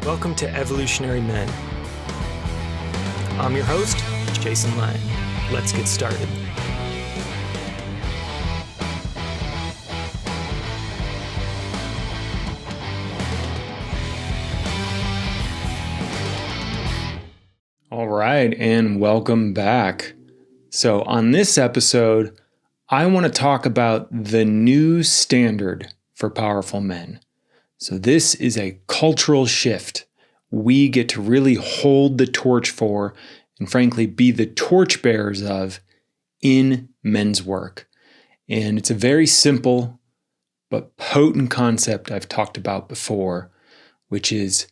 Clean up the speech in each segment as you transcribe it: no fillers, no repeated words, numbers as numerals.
Welcome to Evolutionary Men. I'm your host, Jason Lang. Let's get started. All right, and welcome back. So on this episode, I want to talk about the new standard for powerful men. So this is a cultural shift we get to really hold the torch for and frankly be the torchbearers of in men's work. And it's a very simple but potent concept I've talked about before, which is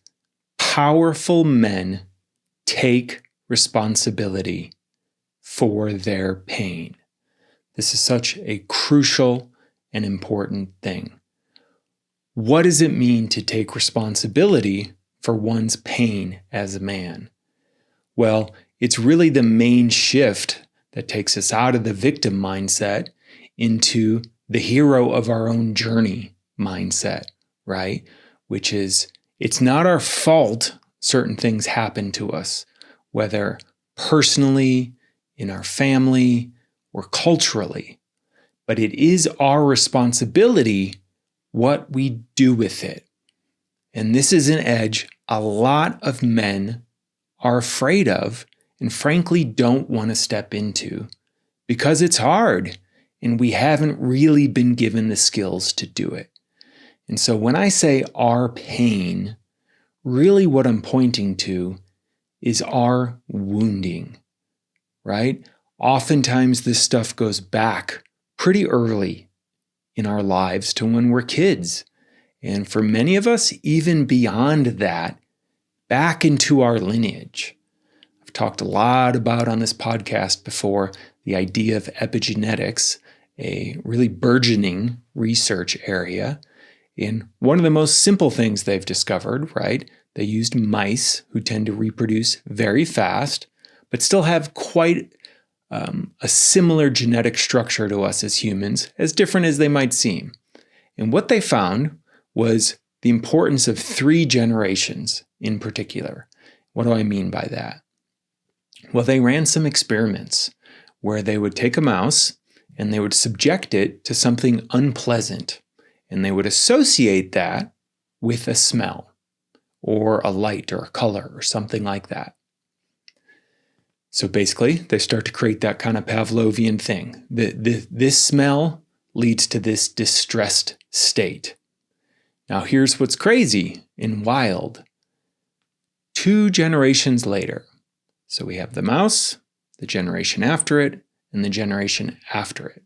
powerful men take responsibility for their pain. This is such a crucial and important thing. What does it mean to take responsibility for one's pain as a man? Well, it's really the main shift that takes us out of the victim mindset into the hero of our own journey mindset, right? Which is, it's not our fault certain things happen to us, whether personally, in our family, or culturally. But it is our responsibility what we do with it. And this is an edge a lot of men are afraid of and frankly don't want to step into because it's hard and we haven't really been given the skills to do it. And so when I say our pain, really what I'm pointing to is our wounding, right? Oftentimes this stuff goes back pretty early in our lives to when we're kids. And for many of us, even beyond that, back into our lineage. I've talked a lot about on this podcast before the idea of epigenetics, a really burgeoning research area. And one of the most simple things they've discovered, right? They used mice who tend to reproduce very fast, but still have quite a similar genetic structure to us as humans, as different as they might seem. And what they found was the importance of 3 generations in particular. What do I mean by that? Well, they ran some experiments where they would take a mouse and they would subject it to something unpleasant, and they would associate that with a smell or a light or a color or something like that. So basically, they start to create that kind of Pavlovian thing. This smell leads to this distressed state. Now here's what's crazy and wild. 2 generations later, so we have the mouse, the generation after it, and the generation after it.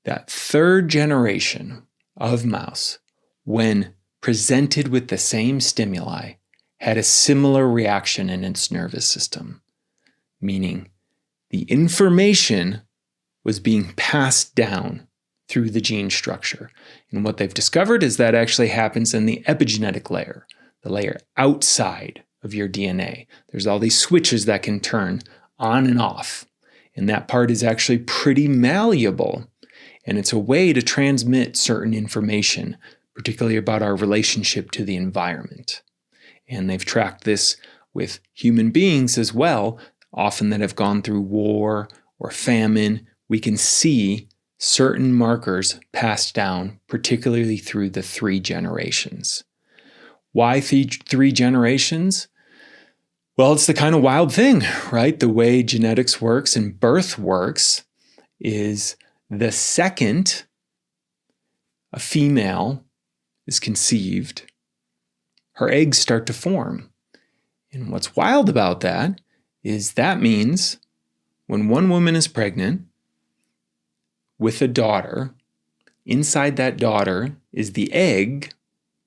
That 3rd generation of mouse, when presented with the same stimuli, had a similar reaction in its nervous system, meaning the information was being passed down through the gene structure. And what they've discovered is that actually happens in the epigenetic layer, the layer outside of your DNA. There's all these switches that can turn on and off, and that part is actually pretty malleable. And it's a way to transmit certain information, particularly about our relationship to the environment. And they've tracked this with human beings as well, often that have gone through war or famine. We can see certain markers passed down, particularly through the 3 generations. Why 3 generations? Well, it's the kind of wild thing, right? The way genetics works and birth works is the second a female is conceived, her eggs start to form. And what's wild about that is that means when one woman is pregnant with a daughter, inside that daughter is the egg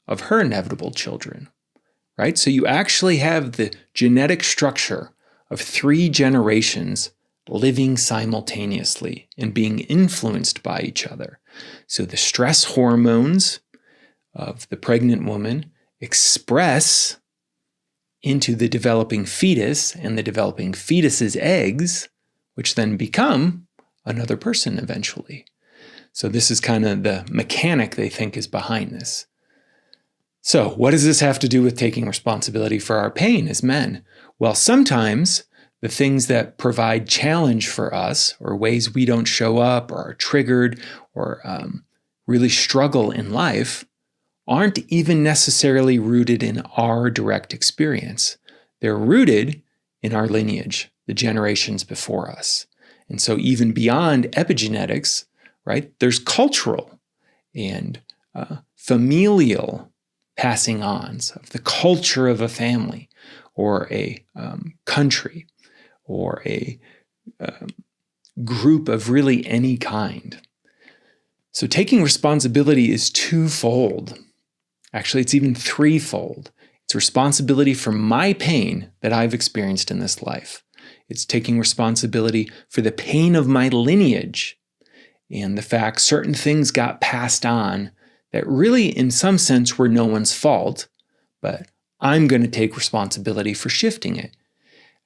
of her inevitable children, right? So you actually have the genetic structure of 3 generations living simultaneously and being influenced by each other. So the stress hormones of the pregnant woman express into the developing fetus and the developing fetus's eggs, which then become another person eventually. So this is kind of the mechanic they think is behind this. So, what does this have to do with taking responsibility for our pain as men? Well, sometimes the things that provide challenge for us, or ways we don't show up, or are triggered, or really struggle in life, aren't even necessarily rooted in our direct experience. They're rooted in our lineage, the generations before us. And so, even beyond epigenetics, right, there's cultural and familial passing ons of the culture of a family or a country or a group of really any kind. So taking responsibility is twofold. Actually, it's even threefold. It's responsibility for my pain that I've experienced in this life. It's taking responsibility for the pain of my lineage and the fact certain things got passed on that really, in some sense, were no one's fault, but I'm going to take responsibility for shifting it.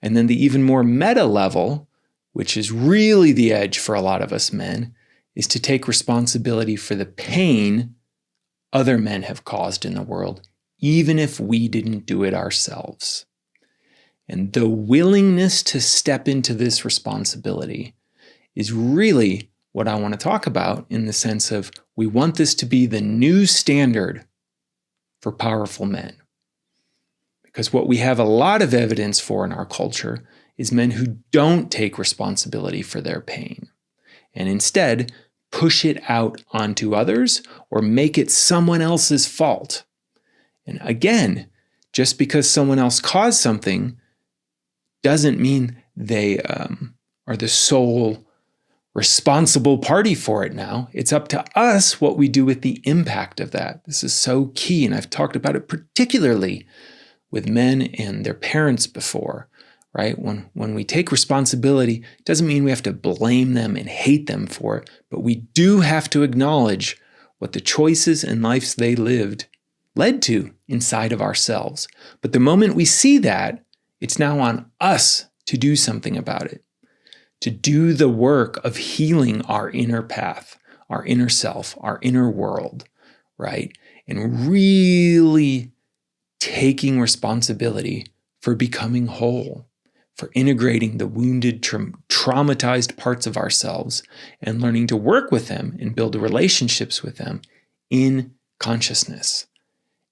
And then the even more meta level, which is really the edge for a lot of us men, is to take responsibility for the pain other men have caused in the world, even if we didn't do it ourselves. And the willingness to step into this responsibility is really what I want to talk about, in the sense of we want this to be the new standard for powerful men. Because what we have a lot of evidence for in our culture is men who don't take responsibility for their pain and instead push it out onto others or make it someone else's fault. And again, just because someone else caused something doesn't mean they are the sole responsible party for it now. It's up to us what we do with the impact of that. This is so key, and I've talked about it particularly with men and their parents before, right? When we take responsibility, it doesn't mean we have to blame them and hate them for it, but we do have to acknowledge what the choices and lives they lived led to inside of ourselves. But the moment we see that, it's now on us to do something about it, to do the work of healing our inner path, our inner self, our inner world, right? And really taking responsibility for becoming whole, for integrating the wounded, traumatized parts of ourselves and learning to work with them and build relationships with them in consciousness.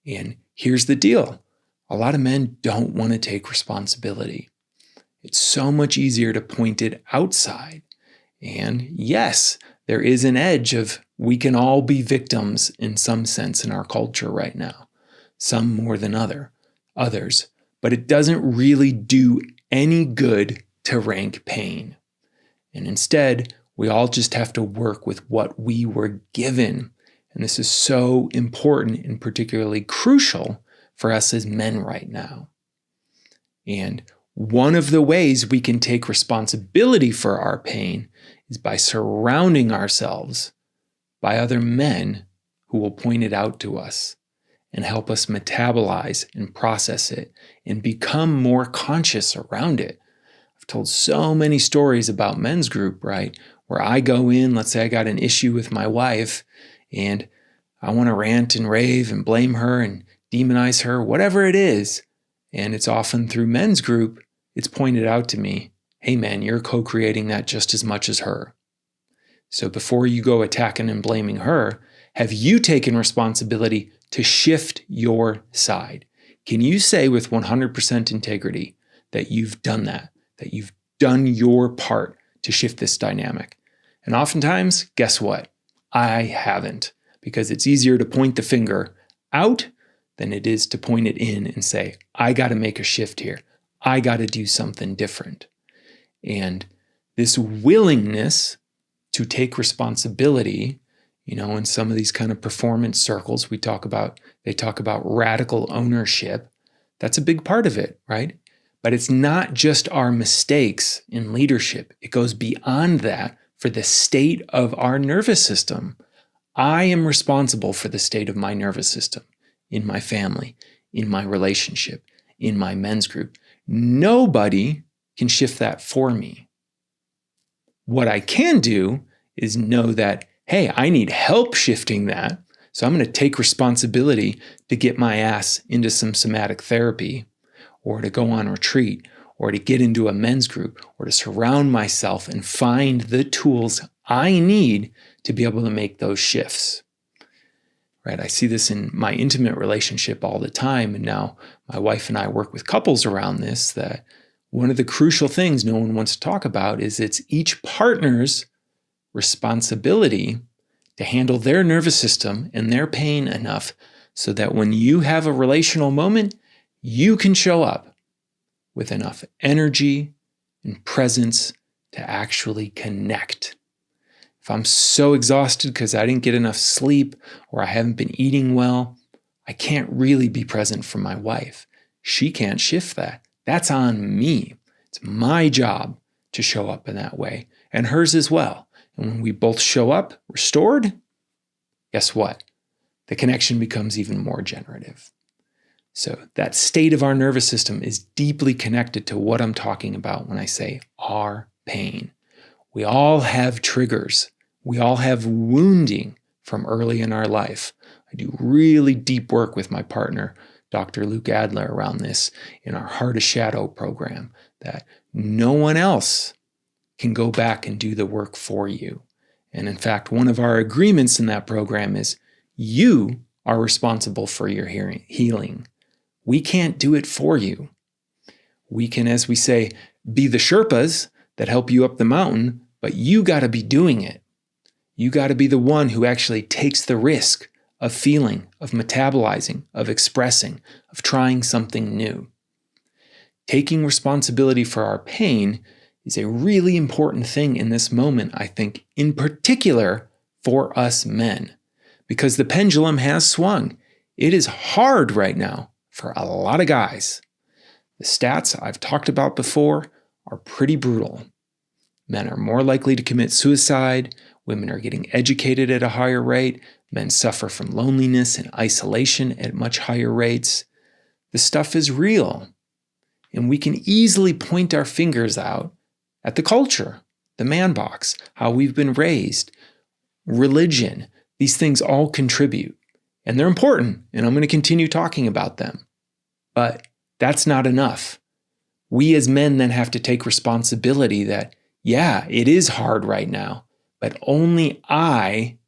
And here's the deal. A lot of men don't want to take responsibility. It's so much easier to point it outside. And yes, there is an edge of we can all be victims in some sense in our culture right now, some more than others, but it doesn't really do any good to rank pain. And instead, we all just have to work with what we were given. And this is so important and particularly crucial for us as men right now. And one of the ways we can take responsibility for our pain is by surrounding ourselves by other men who will point it out to us and help us metabolize and process it and become more conscious around it. I've told so many stories about men's group, right? Where I go in, let's say I got an issue with my wife and I want to rant and rave and blame her and demonize her, whatever it is. And it's often through men's group, it's pointed out to me, hey man, you're co-creating that just as much as her. So before you go attacking and blaming her, have you taken responsibility to shift your side? Can you say with 100% integrity that you've done that you've done your part to shift this dynamic? And oftentimes, guess what? I haven't, because it's easier to point the finger out than it is to point it in and say, I got to make a shift here. I got to do something different. And this willingness to take responsibility, in some of these kind of performance circles they talk about radical ownership. That's a big part of it, right? But it's not just our mistakes in leadership. It goes beyond that for the state of our nervous system. I am responsible for the state of my nervous system in my family, in my relationship, in my men's group. Nobody can shift that for me. What I can do is know that, hey, I need help shifting that. So I'm going to take responsibility to get my ass into some somatic therapy, or to go on retreat, or to get into a men's group, or to surround myself and find the tools I need to be able to make those shifts. Right? I see this in my intimate relationship all the time. And now my wife and I work with couples around this, that one of the crucial things no one wants to talk about is it's each partner's responsibility to handle their nervous system and their pain enough so that when you have a relational moment, you can show up with enough energy and presence to actually connect. If I'm so exhausted because I didn't get enough sleep or I haven't been eating well, I can't really be present for my wife. She can't shift that. That's on me. It's my job to show up in that way, and hers as well. And when we both show up restored, guess what? The connection becomes even more generative. So that state of our nervous system is deeply connected to what I'm talking about when I say our pain. We all have triggers. We all have wounding from early in our life. I do really deep work with my partner, Dr. Luke Adler, around this in our Heart of Shadow program, that no one else can go back and do the work for you. And in fact, one of our agreements in that program is you are responsible for your healing. We can't do it for you. We can, as we say, be the Sherpas that help you up the mountain, but you got to be doing it. You got to be the one who actually takes the risk of feeling, of metabolizing, of expressing, of trying something new. Taking responsibility for our pain is a really important thing in this moment, I think, in particular for us men, because the pendulum has swung. It is hard right now for a lot of guys. The stats I've talked about before are pretty brutal. Men are more likely to commit suicide. Women are getting educated at a higher rate. Men suffer from loneliness and isolation at much higher rates. The stuff is real. And we can easily point our fingers out at the culture, the man box, how we've been raised, religion. These things all contribute. And they're important, and I'm going to continue talking about them. But that's not enough. We as men then have to take responsibility that, yeah, it is hard right now, but only I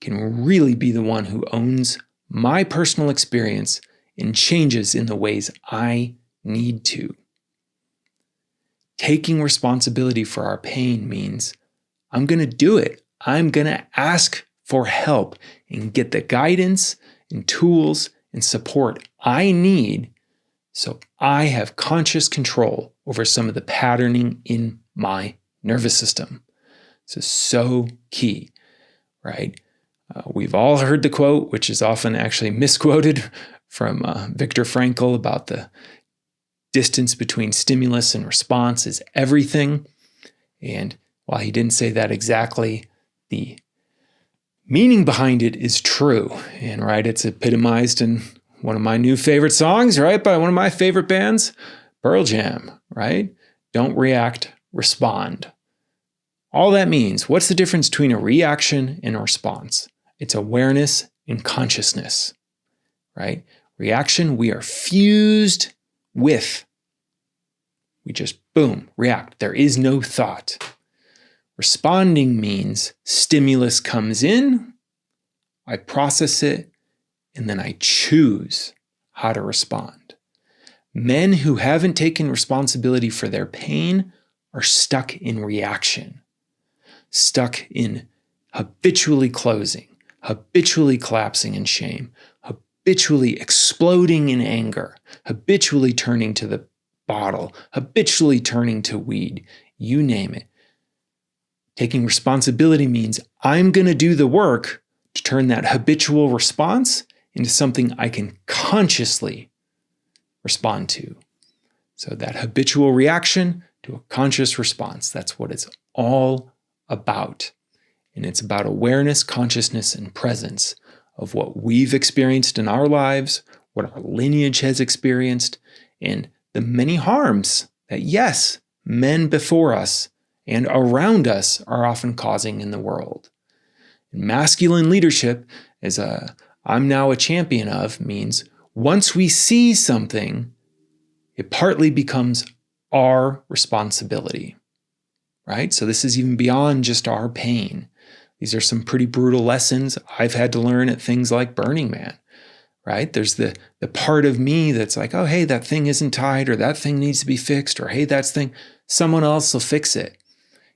can really be the one who owns my personal experience and changes in the ways I need to. Taking responsibility for our pain means I'm going to do it. I'm going to ask for help and get the guidance and tools and support I need so I have conscious control over some of the patterning in my nervous system. This is so key, right? We've all heard the quote, which is often actually misquoted, from Viktor Frankl about the distance between stimulus and response is everything. And while he didn't say that exactly, the meaning behind it is true. And right, it's epitomized in one of my new favorite songs, right, by one of my favorite bands, Pearl Jam, right? Don't react, respond. All that means, what's the difference between a reaction and a response? It's awareness and consciousness, right? Reaction, we are fused with. We just, boom, react. There is no thought. Responding means stimulus comes in, I process it, and then I choose how to respond. Men who haven't taken responsibility for their pain are stuck in reaction, stuck in habitually closing, habitually collapsing in shame, habitually exploding in anger, habitually turning to the bottle, habitually turning to weed, you name it. Taking responsibility means I'm going to do the work to turn that habitual response into something I can consciously respond to. So that habitual reaction to a conscious response, that's what it's all about. And it's about awareness, consciousness, and presence of what we've experienced in our lives, what our lineage has experienced, and the many harms that, yes, men before us and around us are often causing in the world. And masculine leadership, I'm now a champion of means once we see something, it partly becomes our responsibility, right? So this is even beyond just our pain. These are some pretty brutal lessons I've had to learn at things like Burning Man, right? There's the part of me that's like, oh, hey, that thing isn't tied, or that thing needs to be fixed, or hey, that thing, someone else will fix it.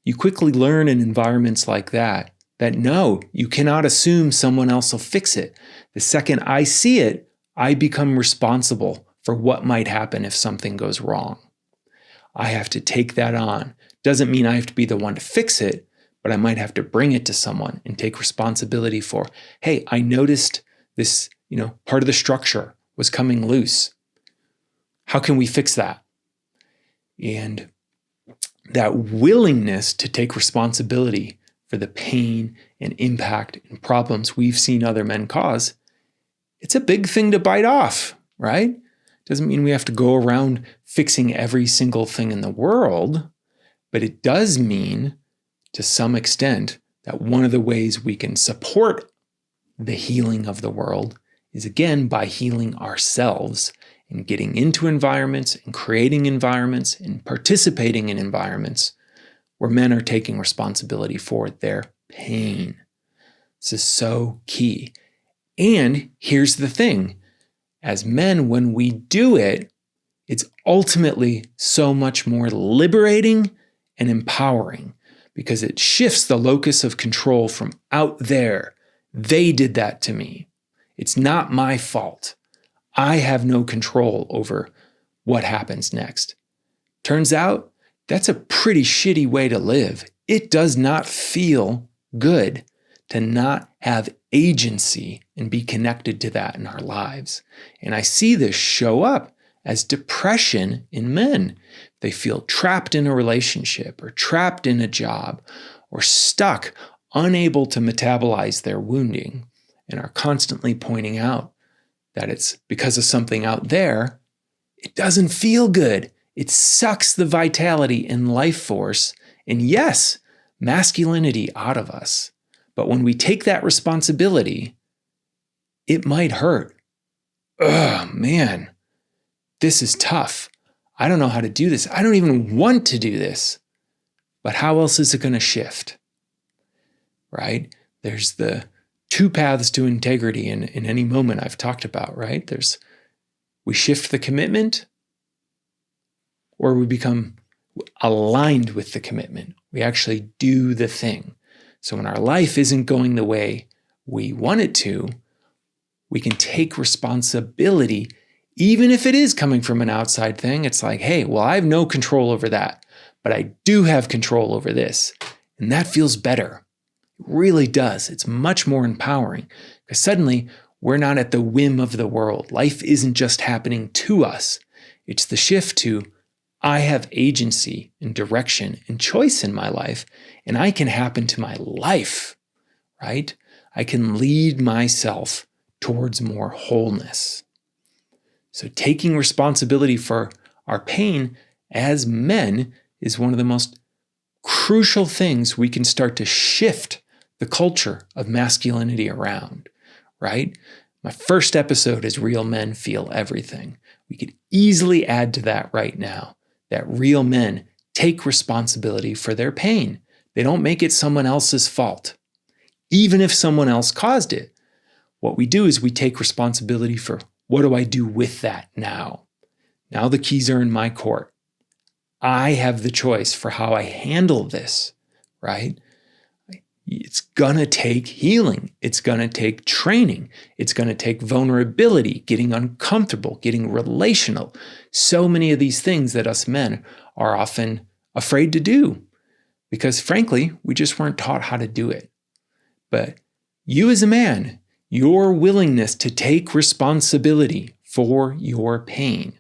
You quickly learn in environments like that no, you cannot assume someone else will fix it. The second I see it, I become responsible for what might happen if something goes wrong. I have to take that on. Doesn't mean I have to be the one to fix it, but I might have to bring it to someone and take responsibility for, hey, I noticed this, part of the structure was coming loose. How can we fix that? And that willingness to take responsibility for the pain and impact and problems we've seen other men cause, it's a big thing to bite off, right? Doesn't mean we have to go around fixing every single thing in the world, but it does mean, to some extent, that one of the ways we can support the healing of the world is, again, by healing ourselves and getting into environments and creating environments and participating in environments where men are taking responsibility for their pain. This is so key. And here's the thing. As men, when we do it, it's ultimately so much more liberating and empowering because it shifts the locus of control from out there. They did that to me. It's not my fault. I have no control over what happens next. Turns out, that's a pretty shitty way to live. It does not feel good to not have agency and be connected to that in our lives. And I see this show up as depression in men. They feel trapped in a relationship or trapped in a job or stuck, unable to metabolize their wounding, and are constantly pointing out that it's because of something out there. It doesn't feel good. It sucks the vitality and life force, and yes, masculinity out of us. But when we take that responsibility, it might hurt. Ugh, man, this is tough. I don't know how to do this. I don't even want to do this. But how else is it going to shift? Right? There's the two paths to integrity in any moment I've talked about, right? We shift the commitment, or we become aligned with the commitment. We actually do the thing. So when our life isn't going the way we want it to, we can take responsibility, even if it is coming from an outside thing. It's like, hey, well, I have no control over that, but I do have control over this. And that feels better. It really does. It's much more empowering because suddenly we're not at the whim of the world. Life isn't just happening to us. It's the shift to, I have agency and direction and choice in my life, and I can happen to my life, right? I can lead myself towards more wholeness. So taking responsibility for our pain as men is one of the most crucial things we can start to shift the culture of masculinity around, right? My first episode is Real Men Feel Everything. We could easily add to that right now, that real men take responsibility for their pain. They don't make it someone else's fault, even if someone else caused it. What we do is we take responsibility for, what do I do with that now? Now the keys are in my court. I have the choice for how I handle this, right? It's gonna take healing. It's gonna take training. It's gonna take vulnerability, getting uncomfortable, getting relational. So many of these things that us men are often afraid to do because frankly, we just weren't taught how to do it. But you as a man, your willingness to take responsibility for your pain,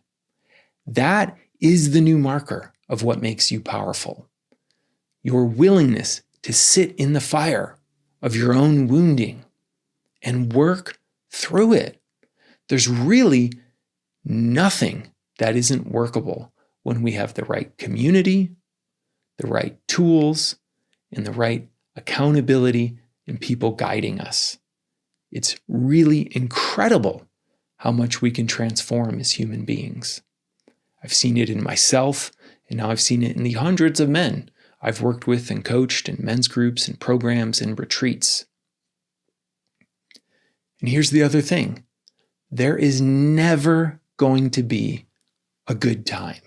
that is the new marker of what makes you powerful. Your willingness to sit in the fire of your own wounding and work through it. There's really nothing that isn't workable when we have the right community, the right tools, and the right accountability and people guiding us. It's really incredible how much we can transform as human beings. I've seen it in myself, and now I've seen it in the hundreds of men I've worked with and coached in men's groups and programs and retreats. And here's the other thing. There is never going to be a good time.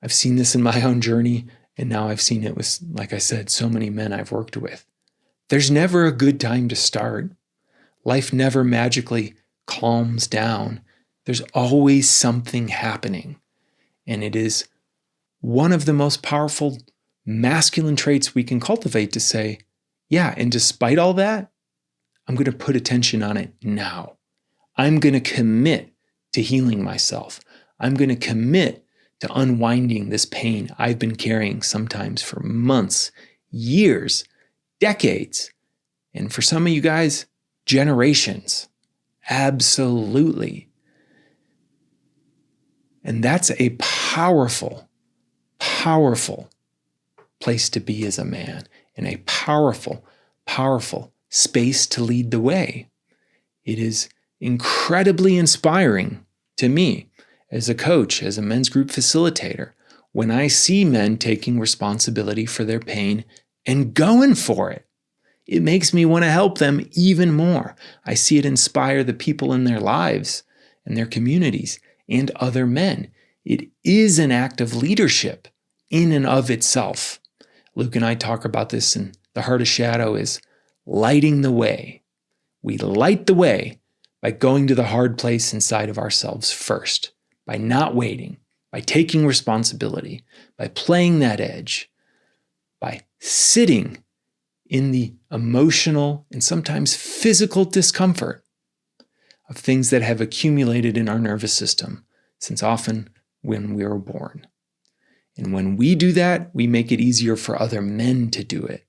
I've seen this in my own journey, and now I've seen it with, like I said, so many men I've worked with. There's never a good time to start. Life never magically calms down. There's always something happening. And it is one of the most powerful masculine traits we can cultivate to say, yeah, and despite all that, I'm going to put attention on it now. I'm going to commit to healing myself. I'm going to commit to unwinding this pain I've been carrying sometimes for months, years, decades, and for some of you guys, generations. Absolutely. And that's a powerful, powerful place to be as a man, and a powerful, powerful space to lead the way. It is incredibly inspiring to me as a coach, as a men's group facilitator, when I see men taking responsibility for their pain and going for it. It makes me want to help them even more. I see it inspire the people in their lives and their communities and other men. It is an act of leadership in and of itself. Luke and I talk about this in The Heart of Shadow is lighting the way. We light the way by going to the hard place inside of ourselves first, by not waiting, by taking responsibility, by playing that edge, by sitting in the emotional and sometimes physical discomfort of things that have accumulated in our nervous system since often when we were born. And when we do that, we make it easier for other men to do it.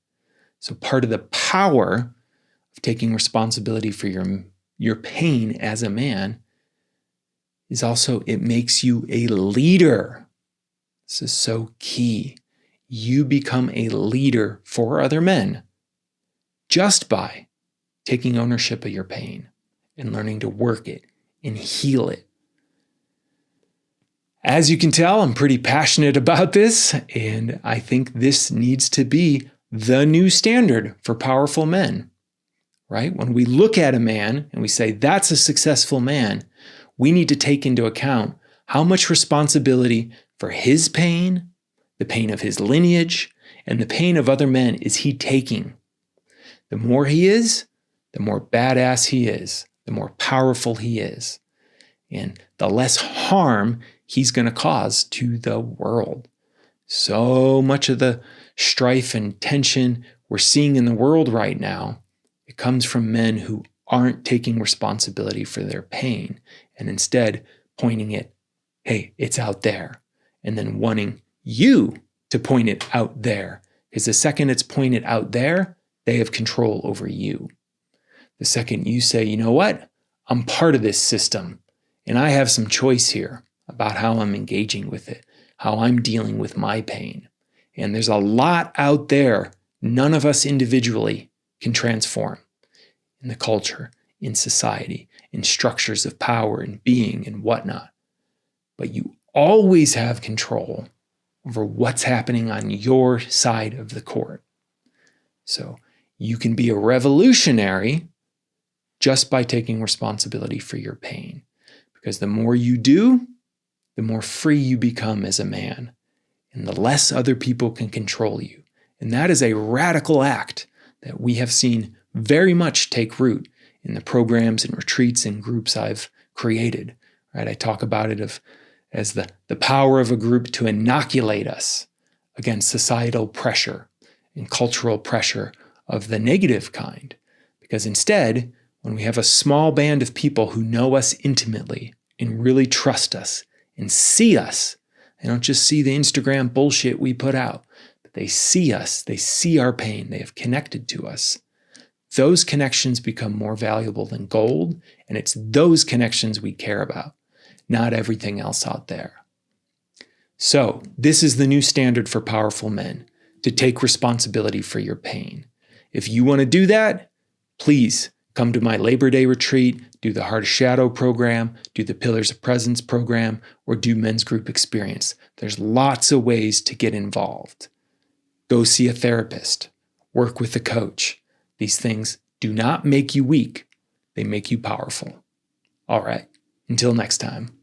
So part of the power of taking responsibility for your pain as a man is also it makes you a leader. This is so key. You become a leader for other men just by taking ownership of your pain and learning to work it and heal it. As you can tell, I'm pretty passionate about this, and I think this needs to be the new standard for powerful men, right? When we look at a man and we say, that's a successful man, we need to take into account how much responsibility for his pain, the pain of his lineage, and the pain of other men is he taking. The more he is, the more badass he is, the more powerful he is, and the less harm he's going to cause to the world. So much of the strife and tension we're seeing in the world right now, it comes from men who aren't taking responsibility for their pain and instead pointing it, hey, it's out there, and then wanting you to point it out there. Because the second it's pointed out there, they have control over you. The second you say, you know what? I'm part of this system, and I have some choice here about how I'm engaging with it, how I'm dealing with my pain. And there's a lot out there none of us individually can transform in the culture, in society, in structures of power and being and whatnot. But you always have control over what's happening on your side of the court. So you can be a revolutionary just by taking responsibility for your pain. Because the more you do, the more free you become as a man, and the less other people can control you. And that is a radical act that we have seen very much take root in the programs and retreats and groups I've created. Right? I talk about it as the power of a group to inoculate us against societal pressure and cultural pressure of the negative kind. Because instead, when we have a small band of people who know us intimately and really trust us and see us, they don't just see the Instagram bullshit we put out, but they see us, they see our pain, they have connected to us. Those connections become more valuable than gold, and it's those connections we care about, not everything else out there. So, this is the new standard for powerful men, to take responsibility for your pain. If you want to do that, please Come to my Labor Day retreat, do the Heart of Shadow program, do the Pillars of Presence program, or do men's group experience. There's lots of ways to get involved. Go see a therapist. Work with a coach. These things do not make you weak. They make you powerful. All right, until next time.